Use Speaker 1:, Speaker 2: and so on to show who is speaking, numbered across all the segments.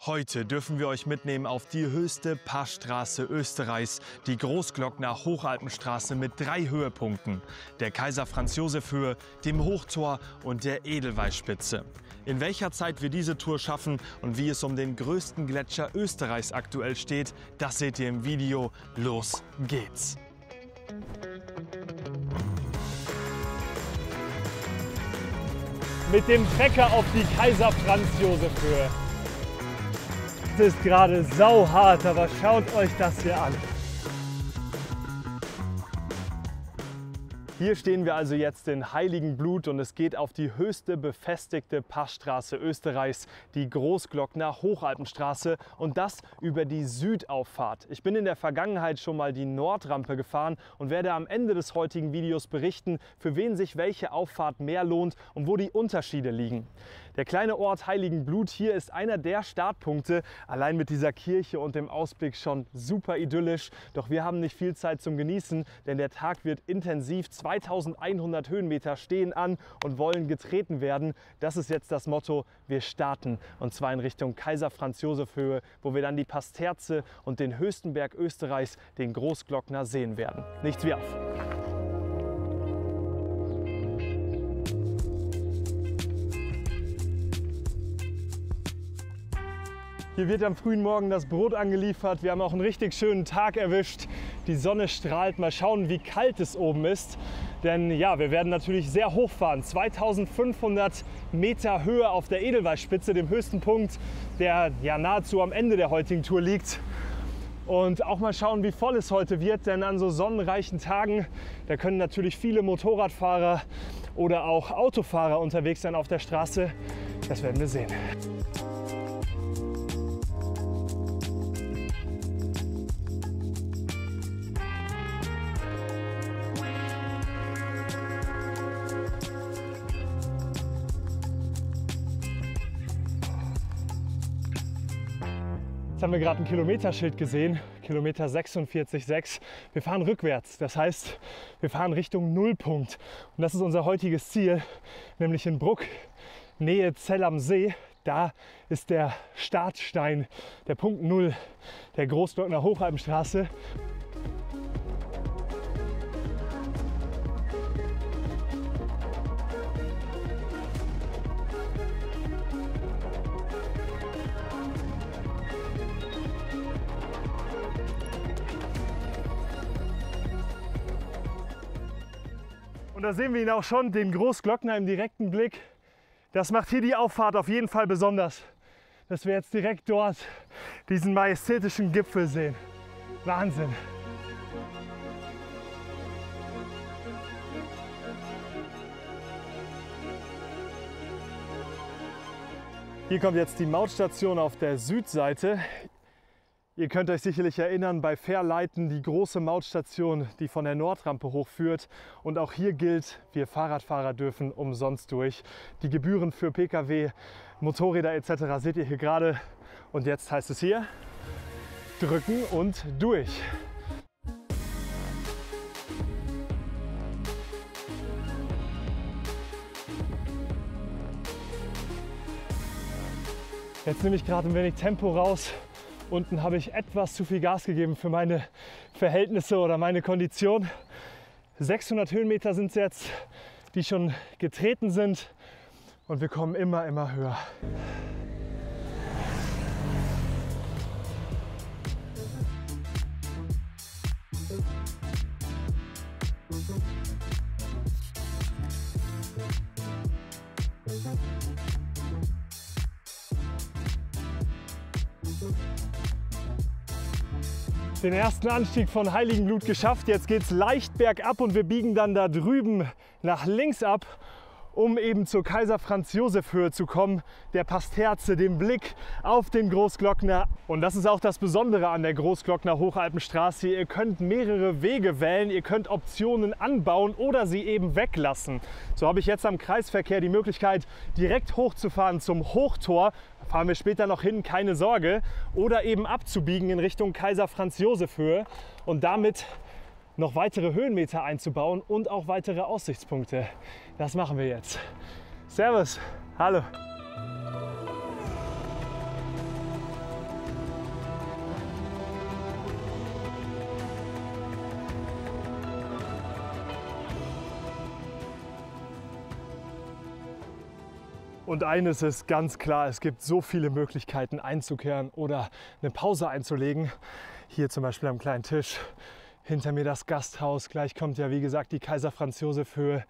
Speaker 1: Heute dürfen wir euch mitnehmen auf die höchste Passstraße Österreichs, die Großglockner Hochalpenstraße mit 3 Höhepunkten, der Kaiser-Franz-Joseph-Höhe, dem Hochtor und der Edelweißspitze. In welcher Zeit wir diese Tour schaffen und wie es um den größten Gletscher Österreichs aktuell steht, das seht ihr im Video. Los geht's!
Speaker 2: Mit dem Trecker auf die Kaiser-Franz-Joseph-Höhe. Es ist gerade sauhart, aber schaut euch das hier an. Hier stehen wir also jetzt in Heiligenblut und es geht auf die höchste befestigte Passstraße Österreichs, die Großglockner Hochalpenstraße, und das über die Südauffahrt. Ich bin in der Vergangenheit schon mal die Nordrampe gefahren und werde am Ende des heutigen Videos berichten, für wen sich welche Auffahrt mehr lohnt und wo die Unterschiede liegen. Der kleine Ort Heiligenblut hier ist einer der Startpunkte, allein mit dieser Kirche und dem Ausblick schon super idyllisch. Doch wir haben nicht viel Zeit zum Genießen, denn der Tag wird intensiv. 2100 Höhenmeter stehen an und wollen getreten werden. Das ist jetzt das Motto, wir starten, und zwar in Richtung Kaiser-Franz-Joseph-Höhe, wo wir dann die Pasterze und den höchsten Berg Österreichs, den Großglockner, sehen werden. Nichts wie auf! Hier wird am frühen Morgen das Brot angeliefert. Wir haben auch einen richtig schönen Tag erwischt. Die Sonne strahlt. Mal schauen, wie kalt es oben ist. Denn ja, wir werden natürlich sehr hoch fahren. 2500 Meter Höhe auf der Edelweißspitze, dem höchsten Punkt, der ja nahezu am Ende der heutigen Tour liegt. Und auch mal schauen, wie voll es heute wird, denn an so sonnenreichen Tagen, da können natürlich viele Motorradfahrer oder auch Autofahrer unterwegs sein auf der Straße. Das werden wir sehen. Jetzt haben wir gerade ein Kilometerschild gesehen, Kilometer 46,6. Wir fahren rückwärts, das heißt, wir fahren Richtung Nullpunkt. Und das ist unser heutiges Ziel, nämlich in Bruck, Nähe Zell am See. Da ist der Startstein, der Punkt Null der Großglockner Hochalpenstraße. Und da sehen wir ihn auch schon, den Großglockner im direkten Blick. Das macht hier die Auffahrt auf jeden Fall besonders, dass wir jetzt direkt dort diesen majestätischen Gipfel sehen. Wahnsinn! Hier kommt jetzt die Mautstation auf der Südseite. Ihr könnt euch sicherlich erinnern, bei Fährleiten die große Mautstation, die von der Nordrampe hochführt. Und auch hier gilt, wir Fahrradfahrer dürfen umsonst durch. Die Gebühren für Pkw, Motorräder etc. seht ihr hier gerade. Und jetzt heißt es hier, drücken und durch. Jetzt nehme ich gerade ein wenig Tempo raus. Unten habe ich etwas zu viel Gas gegeben für meine Verhältnisse oder meine Kondition. 600 Höhenmeter sind es jetzt, die schon getreten sind, und wir kommen immer höher. Den ersten Anstieg von Heiligenblut geschafft. Jetzt geht es leicht bergab und wir biegen dann da drüben nach links ab, um eben zur Kaiser-Franz-Joseph-Höhe zu kommen, der Pasterze, dem Blick auf den Großglockner. Und das ist auch das Besondere an der Großglockner Hochalpenstraße. Ihr könnt mehrere Wege wählen, ihr könnt Optionen anbauen oder sie eben weglassen. So habe ich jetzt am Kreisverkehr die Möglichkeit, direkt hochzufahren zum Hochtor. Da fahren wir später noch hin, keine Sorge. Oder eben abzubiegen in Richtung Kaiser-Franz-Joseph-Höhe und damit noch weitere Höhenmeter einzubauen und auch weitere Aussichtspunkte. Das machen wir jetzt. Servus, hallo. Und eines ist ganz klar, es gibt so viele Möglichkeiten einzukehren oder eine Pause einzulegen. Hier zum Beispiel am kleinen Tisch, hinter mir das Gasthaus, gleich kommt ja wie gesagt die Kaiser-Franz-Joseph-Höhe.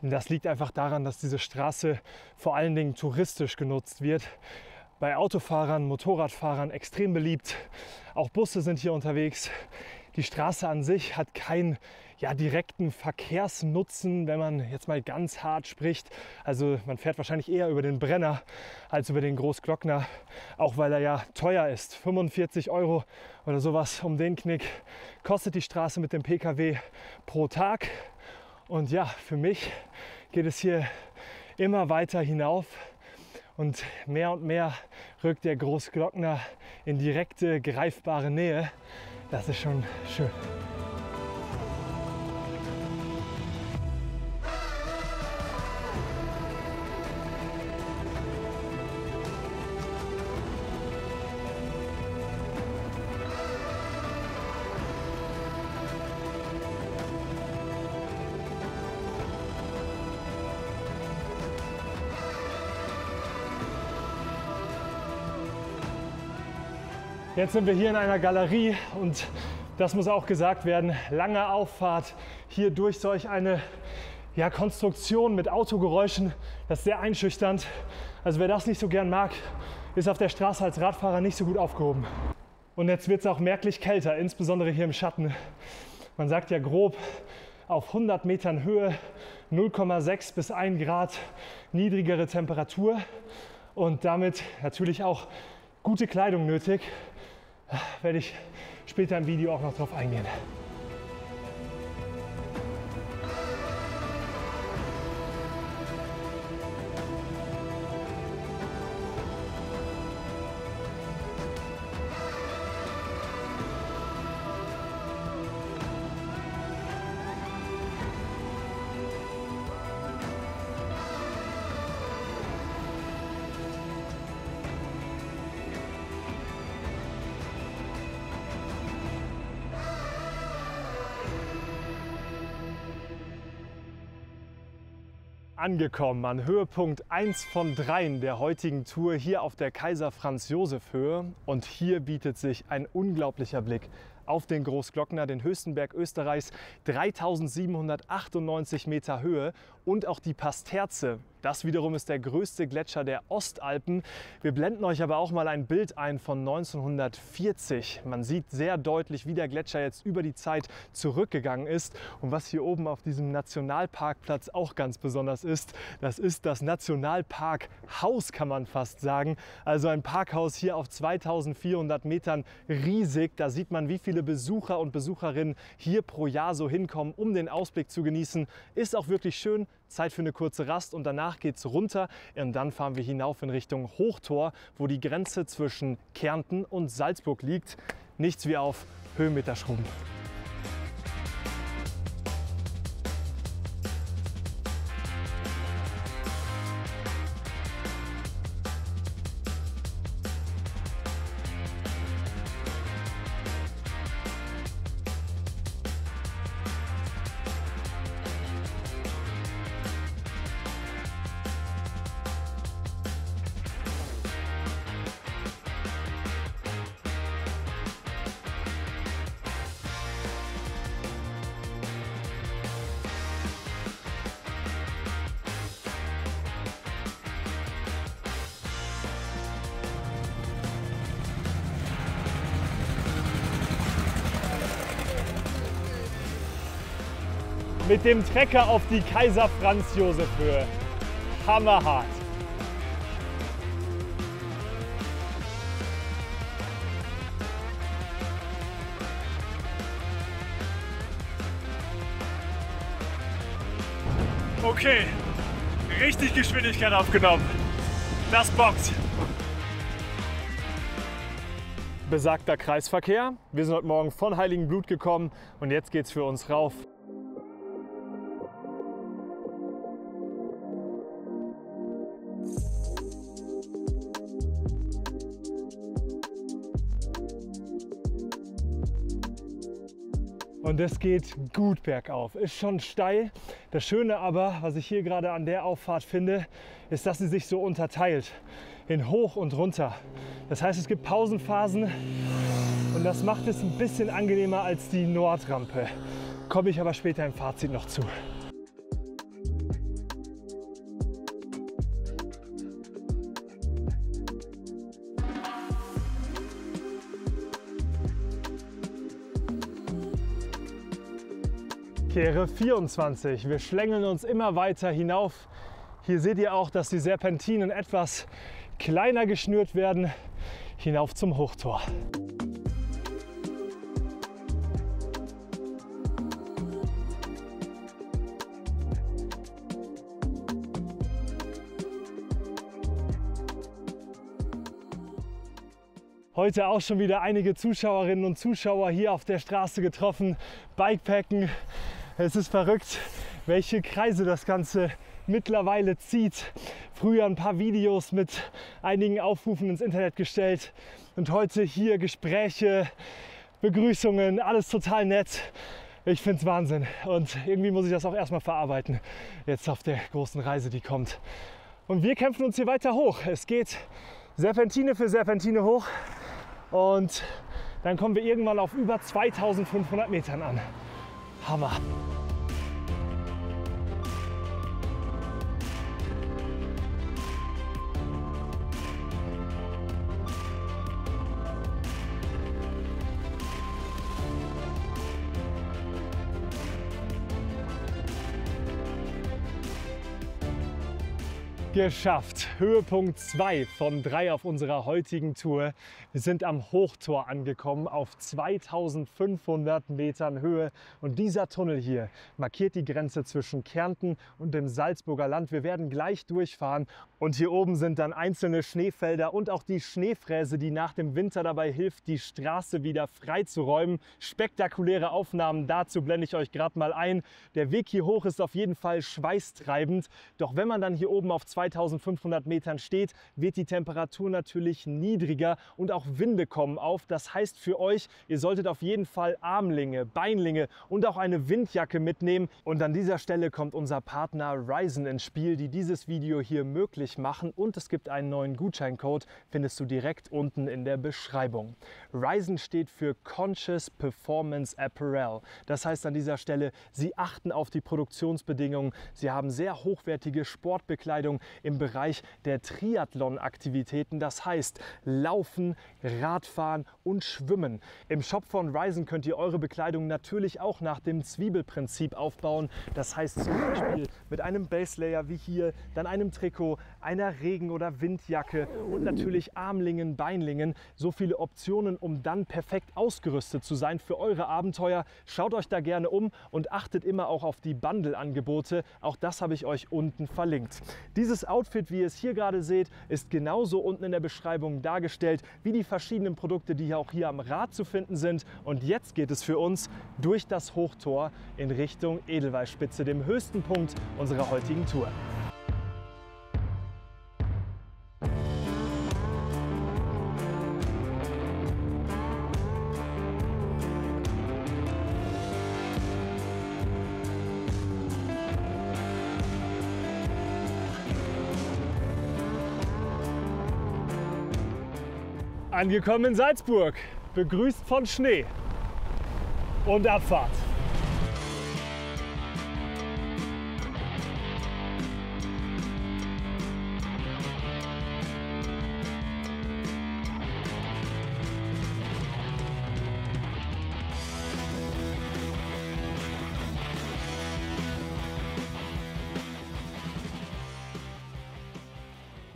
Speaker 2: Das liegt einfach daran, dass diese Straße vor allen Dingen touristisch genutzt wird. Bei Autofahrern, Motorradfahrern extrem beliebt. Auch Busse sind hier unterwegs. Die Straße an sich hat keinen direkten Verkehrsnutzen, wenn man jetzt mal ganz hart spricht. Also man fährt wahrscheinlich eher über den Brenner als über den Großglockner, auch weil er ja teuer ist. 45 € oder sowas um den Knick kostet die Straße mit dem Pkw pro Tag. Und ja, für mich geht es hier immer weiter hinauf. Und mehr rückt der Großglockner in direkte, greifbare Nähe. Das ist schon schön. Jetzt sind wir hier in einer Galerie und das muss auch gesagt werden, lange Auffahrt hier durch solch eine Konstruktion mit Autogeräuschen, das ist sehr einschüchternd. Also wer das nicht so gern mag, ist auf der Straße als Radfahrer nicht so gut aufgehoben. Und jetzt wird es auch merklich kälter, insbesondere hier im Schatten. Man sagt ja grob auf 100 Metern Höhe 0,6 bis 1 Grad niedrigere Temperatur und damit natürlich auch gute Kleidung nötig. Werde ich später im Video auch noch drauf eingehen. Angekommen an Höhepunkt 1 von 3 der heutigen Tour hier auf der Kaiser-Franz-Joseph-Höhe. Und hier bietet sich ein unglaublicher Blick auf den Großglockner, den höchsten Berg Österreichs, 3798 Meter Höhe, und auch die Pasterze. Das wiederum ist der größte Gletscher der Ostalpen. Wir blenden euch aber auch mal ein Bild ein von 1940. Man sieht sehr deutlich, wie der Gletscher jetzt über die Zeit zurückgegangen ist. Und was hier oben auf diesem Nationalparkplatz auch ganz besonders ist, das ist das Nationalparkhaus, kann man fast sagen. Also ein Parkhaus hier auf 2400 Metern, riesig. Da sieht man, wie viele Besucher und Besucherinnen hier pro Jahr so hinkommen, um den Ausblick zu genießen. Ist auch wirklich schön. Zeit für eine kurze Rast und danach geht es runter und dann fahren wir hinauf in Richtung Hochtor, wo die Grenze zwischen Kärnten und Salzburg liegt. Nichts wie auf Höhenmeter schrubben. Mit dem Trecker auf die Kaiser-Franz-Joseph-Höhe. Hammerhart. Okay, richtig Geschwindigkeit aufgenommen. Das bockt. Besagter Kreisverkehr. Wir sind heute Morgen von Heiligenblut gekommen und jetzt geht's für uns rauf. und es geht gut bergauf. Ist schon steil. Das Schöne aber, was ich hier gerade an der Auffahrt finde, ist, dass sie sich so unterteilt in hoch und runter. Das heißt, es gibt Pausenphasen und das macht es ein bisschen angenehmer als die Nordrampe. Komme ich aber später im Fazit noch zu. Kehre 24. Wir schlängeln uns immer weiter hinauf. Hier seht ihr auch, dass die Serpentinen etwas kleiner geschnürt werden, hinauf zum Hochtor. Heute auch schon wieder einige Zuschauerinnen und Zuschauer hier auf der Straße getroffen, Bikepacken. Es ist verrückt, welche Kreise das Ganze mittlerweile zieht. Früher ein paar Videos mit einigen Aufrufen ins Internet gestellt und heute hier Gespräche, Begrüßungen, alles total nett. Ich finde es Wahnsinn und irgendwie muss ich das auch erstmal verarbeiten, jetzt auf der großen Reise, die kommt. Und wir kämpfen uns hier weiter hoch. Es geht Serpentine für Serpentine hoch und dann kommen wir irgendwann auf über 2500 Metern an. Hammer! Geschafft! Höhepunkt 2 von 3 auf unserer heutigen Tour. Wir sind am Hochtor angekommen auf 2500 Metern Höhe und dieser Tunnel hier markiert die Grenze zwischen Kärnten und dem Salzburger Land. Wir werden gleich durchfahren und hier oben sind dann einzelne Schneefelder und auch die Schneefräse, die nach dem Winter dabei hilft, die Straße wieder freizuräumen. Spektakuläre Aufnahmen dazu blende ich euch gerade mal ein. Der Weg hier hoch ist auf jeden Fall schweißtreibend, doch wenn man dann hier oben auf 2500 Metern steht, wird die Temperatur natürlich niedriger und auch Winde kommen auf. Das heißt für euch, ihr solltet auf jeden Fall Armlinge, Beinlinge und auch eine Windjacke mitnehmen. Und an dieser Stelle kommt unser Partner Ryzen ins Spiel, die dieses Video hier möglich machen. Und es gibt einen neuen Gutscheincode, findest du direkt unten in der Beschreibung. Ryzen steht für Conscious Performance Apparel. Das heißt an dieser Stelle, sie achten auf die Produktionsbedingungen. Sie haben sehr hochwertige Sportbekleidung im Bereich der Triathlon-Aktivitäten, das heißt Laufen, Radfahren und Schwimmen. Im Shop von Ryzen könnt ihr eure Bekleidung natürlich auch nach dem Zwiebelprinzip aufbauen. Das heißt zum Beispiel mit einem Baselayer wie hier, dann einem Trikot, einer Regen- oder Windjacke und natürlich Armlingen, Beinlingen. So viele Optionen, um dann perfekt ausgerüstet zu sein für eure Abenteuer. Schaut euch da gerne um und achtet immer auch auf die Bundle-Angebote. Auch das habe ich euch unten verlinkt. Dieses Outfit, wie ihr es hier gerade seht, ist genauso unten in der Beschreibung dargestellt, wie die verschiedenen Produkte, die auch hier am Rad zu finden sind. Und jetzt geht es für uns durch das Hochtor in Richtung Edelweißspitze, dem höchsten Punkt unserer heutigen Tour. Angekommen in Salzburg, begrüßt von Schnee und Abfahrt.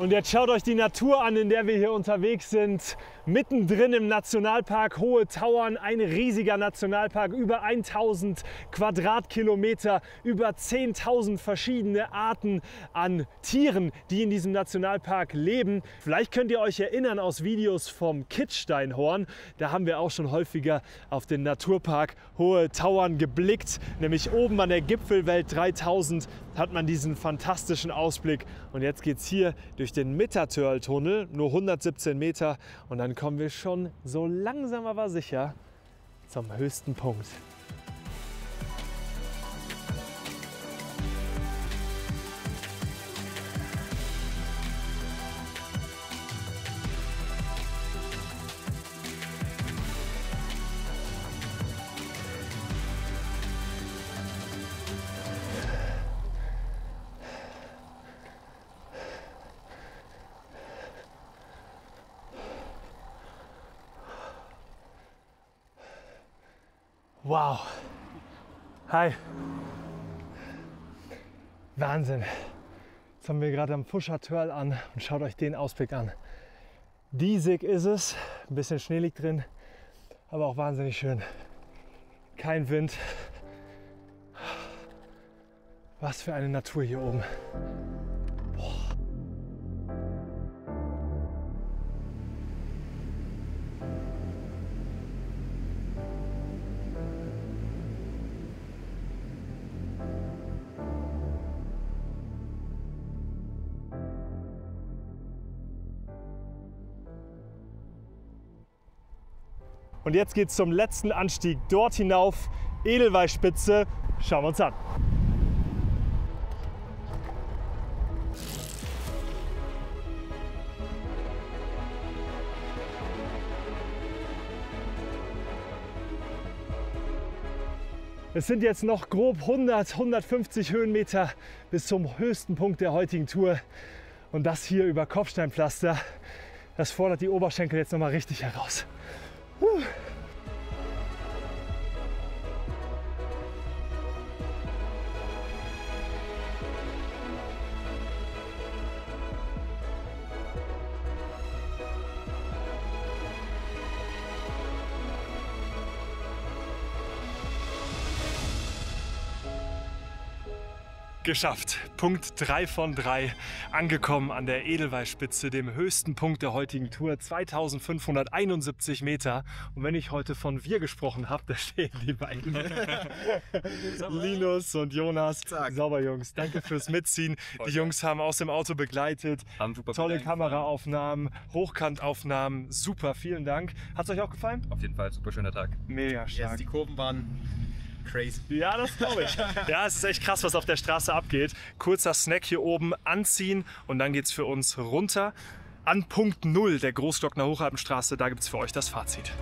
Speaker 2: Und jetzt schaut euch die Natur an, in der wir hier unterwegs sind. Mittendrin im Nationalpark Hohe Tauern, ein riesiger Nationalpark, über 1000 Quadratkilometer, über 10.000 verschiedene Arten an Tieren, die in diesem Nationalpark leben. Vielleicht könnt ihr euch erinnern aus Videos vom Kitzsteinhorn. Da haben wir auch schon häufiger auf den Naturpark Hohe Tauern geblickt. Nämlich oben an der Gipfelwelt 3000 hat man diesen fantastischen Ausblick. Und jetzt geht es hier durch den Mittertörl-Tunnel, nur 117 Meter. Und dann kommen wir schon so langsam aber sicher zum höchsten Punkt Wow. Hi. Wahnsinn. Jetzt haben wir gerade am Fuschertörl an und schaut euch den Ausblick an. Diesig ist es, ein bisschen Schnee liegt drin, aber auch wahnsinnig schön. Kein Wind. Was für eine Natur hier oben. Und jetzt geht es zum letzten Anstieg dort hinauf, Edelweißspitze. Schauen wir uns an. Es sind jetzt noch grob 100, 150 Höhenmeter bis zum höchsten Punkt der heutigen Tour. Und das hier über Kopfsteinpflaster, das fordert die Oberschenkel jetzt noch mal richtig heraus. Geschafft. Punkt 3 von 3. Angekommen an der Edelweißspitze, dem höchsten Punkt der heutigen Tour, 2571 Meter. Und wenn ich heute von wir gesprochen habe, da stehen die beiden. Linus und Jonas. Sauber, Jungs. Danke fürs Mitziehen. Die Jungs haben aus dem Auto begleitet. Tolle Kameraaufnahmen, Hochkantaufnahmen. Super, vielen Dank. Hat es euch auch gefallen?
Speaker 3: Auf jeden Fall, super schöner Tag.
Speaker 2: Mega stark.
Speaker 3: Yes, die Kurven waren crazy.
Speaker 2: Ja, das glaube ich. Ja, es ist echt krass, was auf der Straße abgeht. Kurzer Snack hier oben, anziehen und dann geht es für uns runter. An Punkt 0 der Großglockner Hochalpenstraße, da gibt es für euch das Fazit.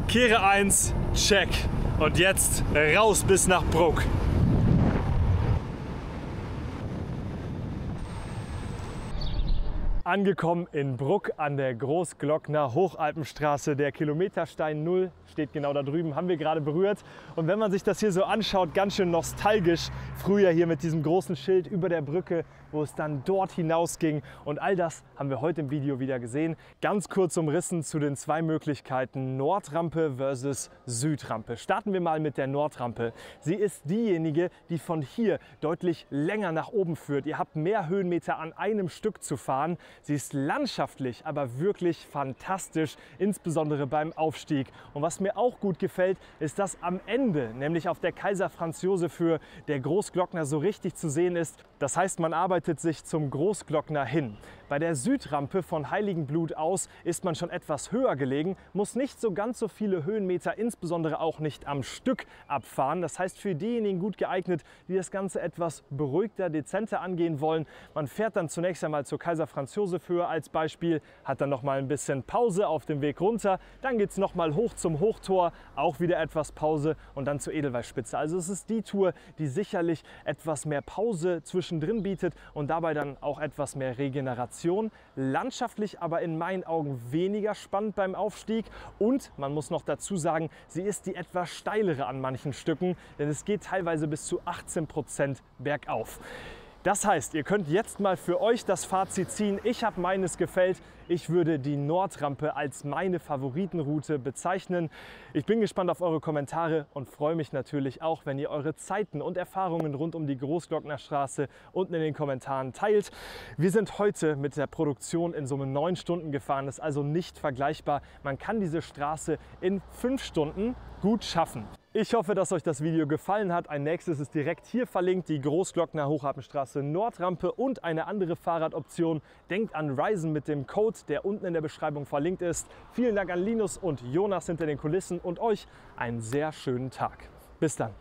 Speaker 2: Kehre 1, check. Und jetzt raus bis nach Bruck. Angekommen in Bruck an der Großglockner Hochalpenstraße. Der Kilometerstein 0 steht genau da drüben, haben wir gerade berührt. Und wenn man sich das hier so anschaut, ganz schön nostalgisch. Früher hier mit diesem großen Schild über der Brücke, wo es dann dort hinausging. Und all das haben wir heute im Video wieder gesehen. Ganz kurz umrissen zu den zwei Möglichkeiten Nordrampe versus Südrampe. Starten wir mal mit der Nordrampe. Sie ist diejenige, die von hier deutlich länger nach oben führt. Ihr habt mehr Höhenmeter an einem Stück zu fahren. Sie ist landschaftlich aber wirklich fantastisch, insbesondere beim Aufstieg. Und was mir auch gut gefällt, ist, dass am Ende, nämlich auf der Kaiser Franz Joseph Höhe, der Großglockner so richtig zu sehen ist. Das heißt, man arbeitet sich zum Großglockner hin. Bei der Südrampe von Heiligenblut aus ist man schon etwas höher gelegen, muss nicht so ganz so viele Höhenmeter, insbesondere auch nicht am Stück, abfahren. Das heißt, für diejenigen gut geeignet, die das Ganze etwas beruhigter, dezenter angehen wollen. Man fährt dann zunächst einmal zur Kaiser Franz Joseph Höhe als Beispiel, hat dann noch mal ein bisschen Pause auf dem Weg runter, dann geht es noch mal hoch zum Hochtor, auch wieder etwas Pause und dann zur Edelweißspitze. Also es ist die Tour, die sicherlich etwas mehr Pause zwischendrin bietet und dabei dann auch etwas mehr Regeneration. Landschaftlich aber in meinen Augen weniger spannend beim Aufstieg und man muss noch dazu sagen, sie ist die etwas steilere an manchen Stücken, denn es geht teilweise bis zu 18% bergauf. Das heißt, ihr könnt jetzt mal für euch das Fazit ziehen. Ich habe meines gefällt. Ich würde die Nordrampe als meine Favoritenroute bezeichnen. Ich bin gespannt auf eure Kommentare und freue mich natürlich auch, wenn ihr eure Zeiten und Erfahrungen rund um die Großglocknerstraße unten in den Kommentaren teilt. Wir sind heute mit der Produktion in Summe 9 Stunden gefahren. Das ist also nicht vergleichbar. Man kann diese Straße in 5 Stunden gut schaffen. Ich hoffe, dass euch das Video gefallen hat. Ein nächstes ist direkt hier verlinkt, die Großglockner Hochalpenstraße Nordrampe und eine andere Fahrradoption. Denkt an Ryzen mit dem Code, der unten in der Beschreibung verlinkt ist. Vielen Dank an Linus und Jonas hinter den Kulissen und euch einen sehr schönen Tag. Bis dann.